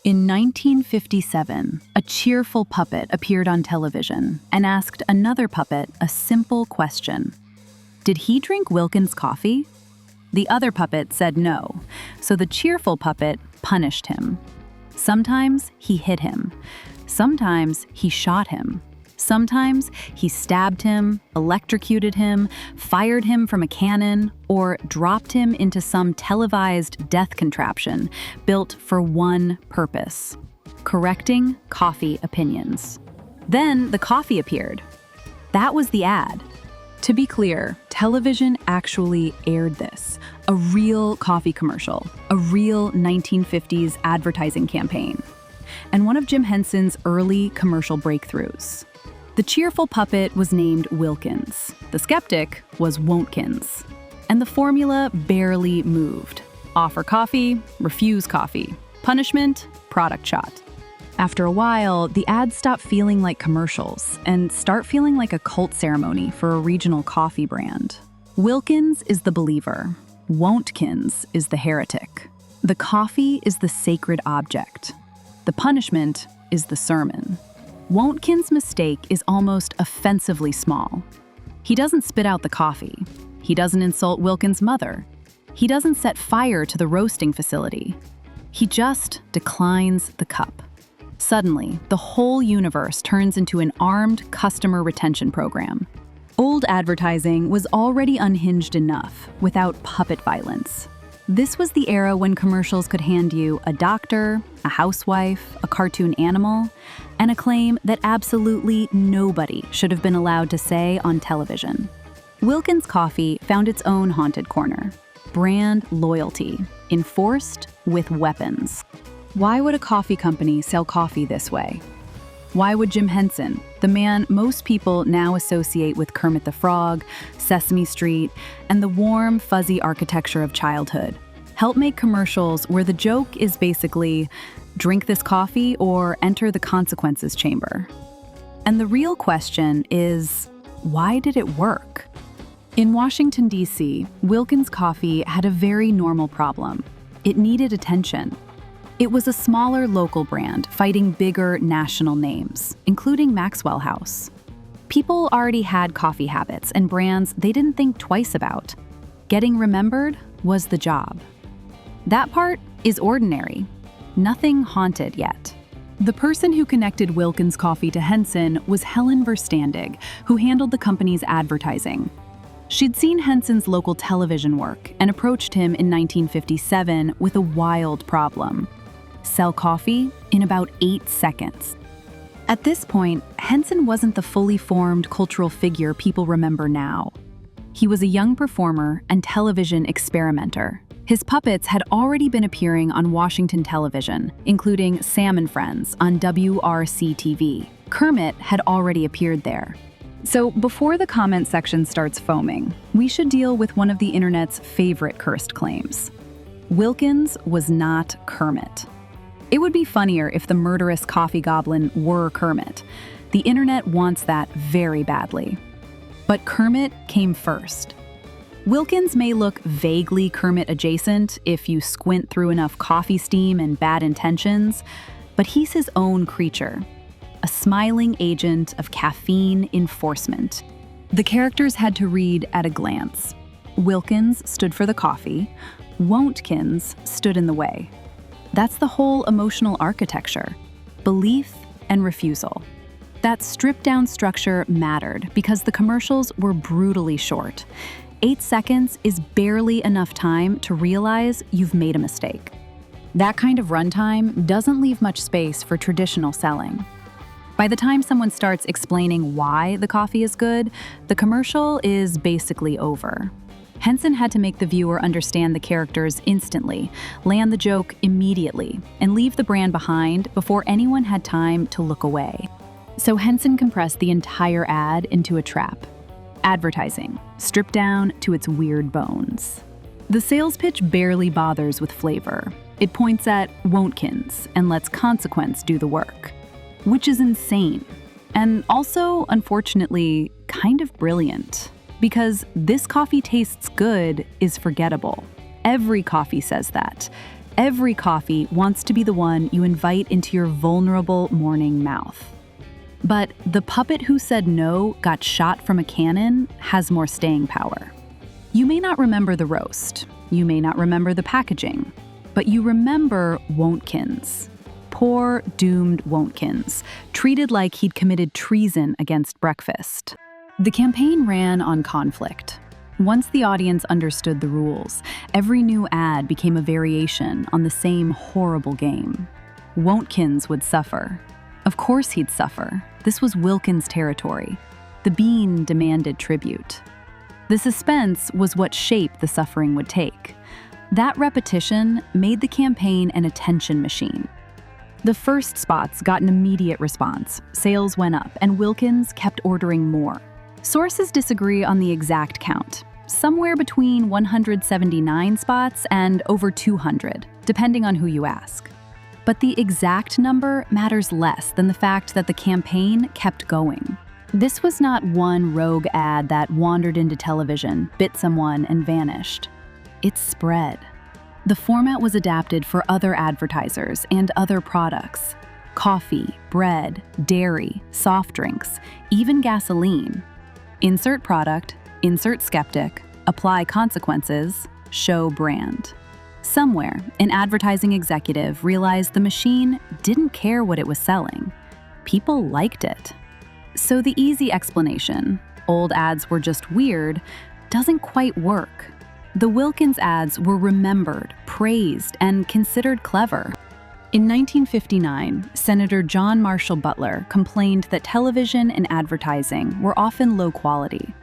In 1957, a cheerful puppet appeared on television and asked another puppet a simple question. Did he drink Wilkins coffee? The other puppet said no, so the cheerful puppet punished him. Sometimes he hit him. Sometimes he shot him. Sometimes he stabbed him, electrocuted him, fired him from a cannon, or dropped him into some televised death contraption built for one purpose: correcting coffee opinions. Then the coffee appeared. That was the ad. To be clear, television actually aired this, a real coffee commercial, a real 1950s advertising campaign, and one of Jim Henson's early commercial breakthroughs. The cheerful puppet was named Wilkins. The skeptic was Wontkins. And the formula barely moved. Offer coffee, refuse coffee. Punishment, product shot. After a while, the ads stop feeling like commercials and start feeling like a cult ceremony for a regional coffee brand. Wilkins is the believer. Wontkins is the heretic. The coffee is the sacred object. The punishment is the sermon. Wontkins' mistake is almost offensively small. He doesn't spit out the coffee. He doesn't insult Wilkins' mother. He doesn't set fire to the roasting facility. He just declines the cup. Suddenly, the whole universe turns into an armed customer retention program. Old advertising was already unhinged enough without puppet violence. This was the era when commercials could hand you a doctor, a housewife, a cartoon animal, and a claim that absolutely nobody should have been allowed to say on television. Wilkins Coffee found its own haunted corner: brand loyalty, enforced with weapons. Why would a coffee company sell coffee this way? Why would Jim Henson, the man most people now associate with Kermit the Frog, Sesame Street, and the warm, fuzzy architecture of childhood, help make commercials where the joke is basically, drink this coffee or enter the consequences chamber? And the real question is, why did it work? In Washington, D.C., Wilkins Coffee had a very normal problem. It needed attention. It was a smaller local brand fighting bigger national names, including Maxwell House. People already had coffee habits and brands they didn't think twice about. Getting remembered was the job. That part is ordinary. Nothing haunted yet. The person who connected Wilkins Coffee to Henson was Helen Verstandig, who handled the company's advertising. She'd seen Henson's local television work and approached him in 1957 with a wild problem: sell coffee in about 8 seconds. At this point, Henson wasn't the fully formed cultural figure people remember now. He was a young performer and television experimenter. His puppets had already been appearing on Washington television, including Sam and Friends on WRC-TV. Kermit had already appeared there. So before the comment section starts foaming, we should deal with one of the internet's favorite cursed claims. Wilkins was not Kermit. It would be funnier if the murderous coffee goblin were Kermit. The internet wants that very badly. But Kermit came first. Wilkins may look vaguely Kermit adjacent if you squint through enough coffee steam and bad intentions, but he's his own creature, a smiling agent of caffeine enforcement. The characters had to read at a glance. Wilkins stood for the coffee. Wontkins stood in the way. That's the whole emotional architecture: belief and refusal. That stripped-down structure mattered because the commercials were brutally short. 8 seconds is barely enough time to realize you've made a mistake. That kind of runtime doesn't leave much space for traditional selling. By the time someone starts explaining why the coffee is good, the commercial is basically over. Henson had to make the viewer understand the characters instantly, land the joke immediately, and leave the brand behind before anyone had time to look away. So Henson compressed the entire ad into a trap. Advertising, stripped down to its weird bones. The sales pitch barely bothers with flavor. It points at Wontkins and lets consequence do the work, which is insane. And also, unfortunately, kind of brilliant. Because this coffee tastes good is forgettable. Every coffee says that. Every coffee wants to be the one you invite into your vulnerable morning mouth. But the puppet who said no got shot from a cannon has more staying power. You may not remember the roast, you may not remember the packaging, but you remember Wontkins. Poor, doomed Wontkins, treated like he'd committed treason against breakfast. The campaign ran on conflict. Once the audience understood the rules, every new ad became a variation on the same horrible game. Wontkins would suffer. Of course he'd suffer. This was Wilkins' territory. The bean demanded tribute. The suspense was what shape the suffering would take. That repetition made the campaign an attention machine. The first spots got an immediate response. Sales went up, and Wilkins kept ordering more. Sources disagree on the exact count. Somewhere between 179 spots and over 200, depending on who you ask. But the exact number matters less than the fact that the campaign kept going. This was not one rogue ad that wandered into television, bit someone, and vanished. It spread. The format was adapted for other advertisers and other products. Coffee, bread, dairy, soft drinks, even gasoline. Insert product, insert skeptic, apply consequences, show brand. Somewhere, an advertising executive realized the machine didn't care what it was selling. People liked it. So the easy explanation, old ads were just weird, doesn't quite work. The Wilkins ads were remembered, praised, and considered clever. In 1959, Senator John Marshall Butler complained that television and advertising were often low quality.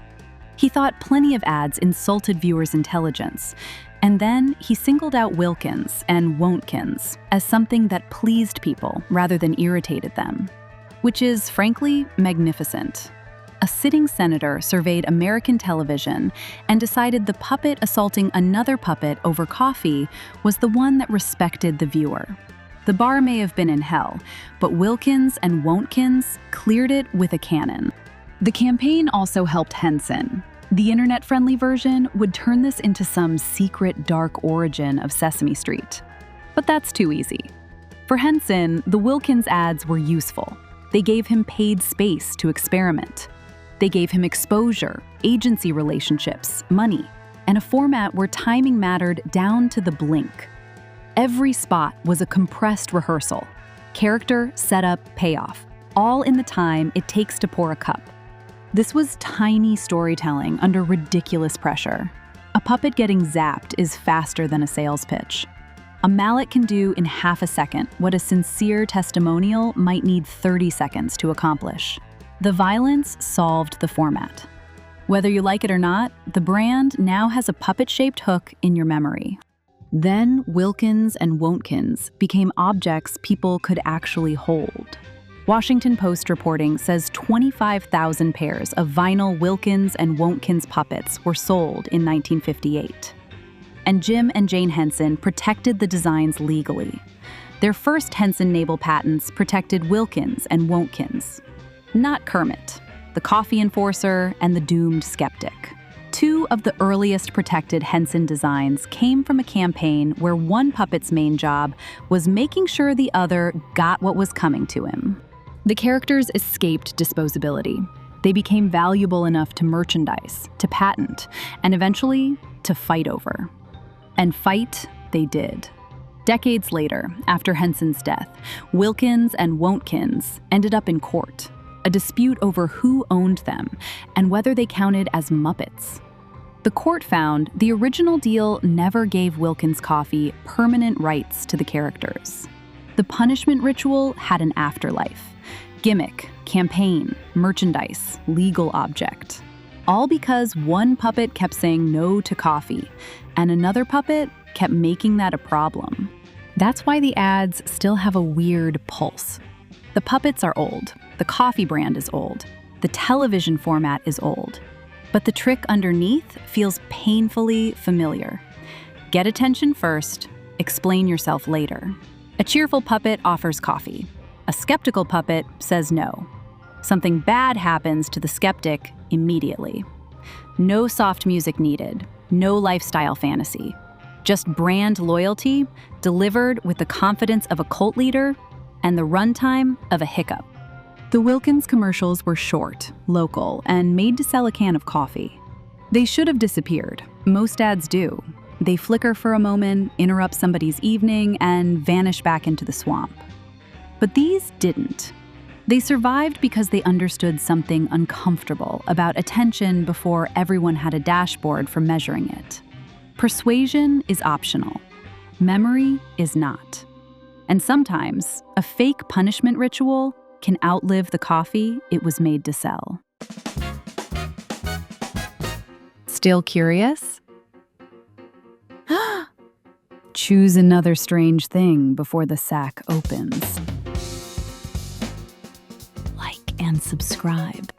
He thought plenty of ads insulted viewers' intelligence, and then he singled out Wilkins and Wontkins as something that pleased people rather than irritated them, which is, frankly, magnificent. A sitting senator surveyed American television and decided the puppet assaulting another puppet over coffee was the one that respected the viewer. The bar may have been in hell, but Wilkins and Wontkins cleared it with a cannon. The campaign also helped Henson. The internet-friendly version would turn this into some secret dark origin of Sesame Street. But that's too easy. For Henson, the Wilkins ads were useful. They gave him paid space to experiment. They gave him exposure, agency relationships, money, and a format where timing mattered down to the blink. Every spot was a compressed rehearsal. Character, setup, payoff, all in the time it takes to pour a cup. This was tiny storytelling under ridiculous pressure. A puppet getting zapped is faster than a sales pitch. A mallet can do in half a second what a sincere testimonial might need 30 seconds to accomplish. The violence solved the format. Whether you like it or not, the brand now has a puppet-shaped hook in your memory. Then Wilkins and Wontkins became objects people could actually hold. Washington Post reporting says 25,000 pairs of vinyl Wilkins and Wontkins puppets were sold in 1958. And Jim and Jane Henson protected the designs legally. Their first Henson Naval patents protected Wilkins and Wontkins. Not Kermit, the coffee enforcer, and the doomed skeptic. Two of the earliest protected Henson designs came from a campaign where one puppet's main job was making sure the other got what was coming to him. The characters escaped disposability. They became valuable enough to merchandise, to patent, and eventually to fight over. And fight they did. Decades later, after Henson's death, Wilkins and Wontkins ended up in court. A dispute over who owned them and whether they counted as Muppets. The court found the original deal never gave Wilkins Coffee permanent rights to the characters. The punishment ritual had an afterlife. Gimmick, campaign, merchandise, legal object. All because one puppet kept saying no to coffee, and another puppet kept making that a problem. That's why the ads still have a weird pulse. The puppets are old. The coffee brand is old. The television format is old. But the trick underneath feels painfully familiar. Get attention first, explain yourself later. A cheerful puppet offers coffee. A skeptical puppet says no. Something bad happens to the skeptic immediately. No soft music needed. No lifestyle fantasy. Just brand loyalty delivered with the confidence of a cult leader and the runtime of a hiccup. The Wilkins commercials were short, local, and made to sell a can of coffee. They should have disappeared. Most ads do. They flicker for a moment, interrupt somebody's evening, and vanish back into the swamp. But these didn't. They survived because they understood something uncomfortable about attention before everyone had a dashboard for measuring it. Persuasion is optional. Memory is not. And sometimes, a fake punishment ritual can outlive the coffee it was made to sell. Still curious? Choose another strange thing before the sack opens. Like and subscribe.